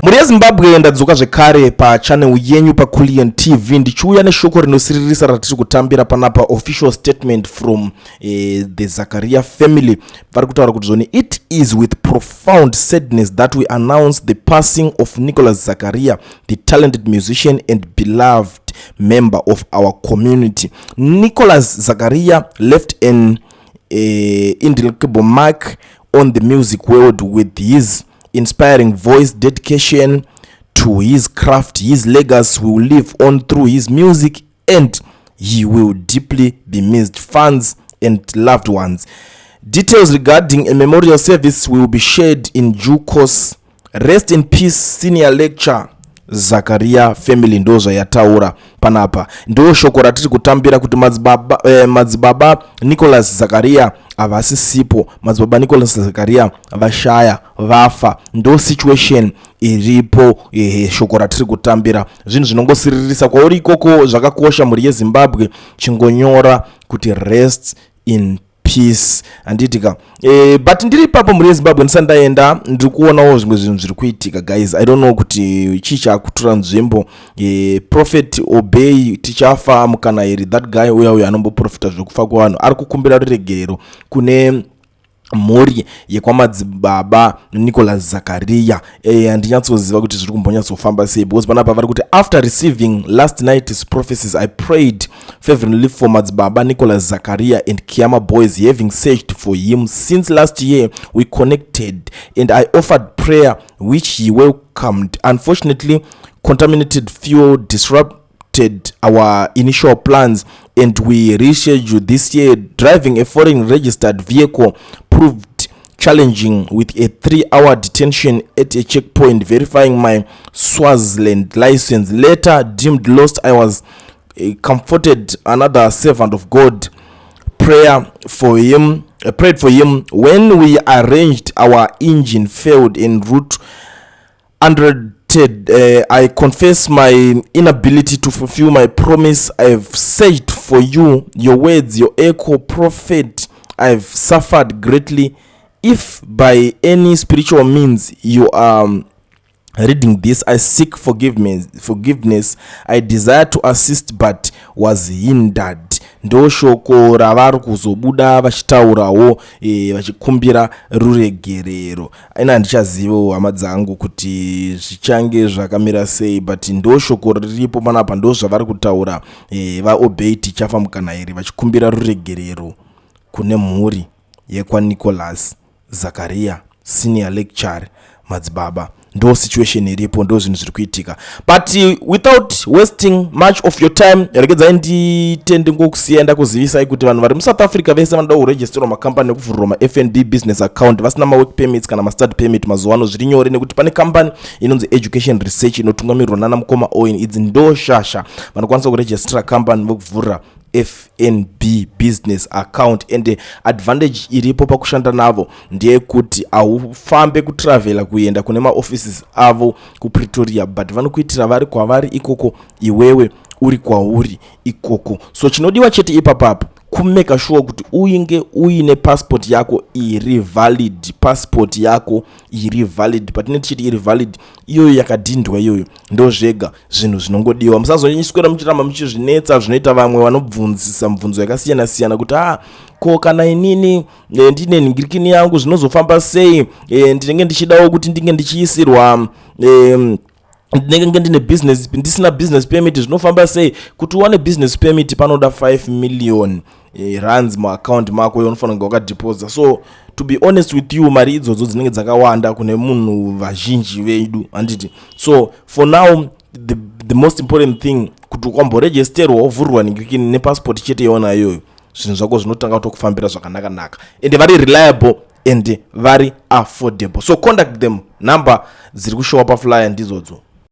Muri Zimbabwe ndadzoka zvekare pa channel yenyu pa Kulian TV ndichiuya neshoko rinosiririsa ratiri kutambira panapa official statement from the Zakaria family. Vari kutaura kuti zvoni, it is with profound sadness that we announce the passing of Nicholas Zakaria, the talented musician and beloved member of our community. Nicholas Zakaria left an indelible mark on the music world with his inspiring voice, dedication to his craft. His legacy will live on through his music and he will deeply be missed. Fans and loved ones. Details regarding a memorial service will be shared in due course. Rest in peace, senior lecturer Zakaria family. Ndoza yataura panapa. Ndo shoko ratiri kutambira kuti madzibaba Nicholas Zakaria avasisipo, madzibaba Nicholas Zakaria vashaya vafa. Ndo situation iripo shoko ratiri kutambira. Zvinhu zvinongosiririsa kwauri ikoko zvakakosha muri yeZimbabwe chingonyora kuti rest in peace anditika but ndiri papo muri yeZimbabwe ndisandaenda ndiri kuonawo zvimwe zvinhu zviri kuitika guys. I don't know kuti chicha kutura nzvimbo prophet obey tichafa mukana here. That guy uya anomboprofita zvekufa kwevanhu ari kukumbira ruregerero kune mhuri yekwamadzibaba Nicholas Zakaria. Handinyatsoziva kuti zviri kumbonyatsofamba sei, because panapa vari kuti after receiving last night's prophecies I prayed fervently for madzibaba Nicholas Zakaria and Kiama boys, having searched for him since last year. We connected and I offered prayer which he welcomed. Unfortunately, contaminated fuel disrupted our initial plans and we rescheduled this year. Driving a foreign registered vehicle proved challenging with a 3-hour detention at a checkpoint verifying my Swaziland license. Later deemed lost, I was comforted. Another servant of God prayed for him when we arranged our engine failed en route 100. I confess my inability to fulfill my promise. I've searched for you, your words, your echo, prophet. I've suffered greatly. If by any spiritual means you are reading this, I seek forgiveness. I desire to assist but was hindered. Ndo shoko ravari kuzobuda vachitaurawo vachikumbira ruregerero. Aina handichazivo hama dzangu kuti zvichange zvakamira sei, but ndo shoko riripo panapa, ndo zvavari kutaura vaobey tichafa mukana here vachikumbira ruregerero kune mhuri yekwa Nicholas Zakaria senior lecturer madzibaba. Ndo situation iripo, ndo zvinhu zviri kuitika. But without wasting much of your time, regedzai nditende ngokusienda kuzivisai kuti vanhu vari muSouth Africa vese vanoda kuregisterwa makampani nekuvhurwa maFNB business account vasina mawork permits kana mastart permit mazuwano zviri nyore, nekuti pane kampani inonzi Education Research inotungamirirwa nana Mukoma Owen. Idzi ndo shasha vanokwanisa kuregistera kampani vokuvhurira FNB business account, and advantage iripo pakushanda navo ndeyekuti aufambe kutravela kuenda kune maoffices avo kuPretoria, but vanokuitira vari kwavari ikoko, iwewe uri kwauri ikoko. So chinodiwa chete ipapapo kumeka sure kuti uinge uine passport yako iri valid, passport yako iri valid. But netichiti iri valid, iyoyo yakadhindwa iyoyo, ndo zvega zvinhu zvinongodiwa. Musazonyiswera muchiramba muchizvinetsa zvinoita vamwe vanobvunzisa mibvunzo yakasiyana siyana kuti ko kana inini ndine nhingirikini yangu zvinozofamba sei, ndinenge ndichidawo kuti ndinge ndichiisirwa ndinenge ndine business, ndisina business permit zvinofamba sei. Kuti uwane business permit panoda 5 million rands mu account mako unofanira kunge wakadeposit. So to be honest with you, mari idzodzo dzinenge dzakawanda kune munhu vazhinji vedu handiti. So for now the most important thing kuti ukamboregisterwa wovhurwa nhingirikini nepassport chete yona iyoyo, zvinhu zvako zvinotanga kutokufambira zvakanaka naka, and very reliable and very affordable. So contact them, number dziri kushowa pa flyer ndizodzo.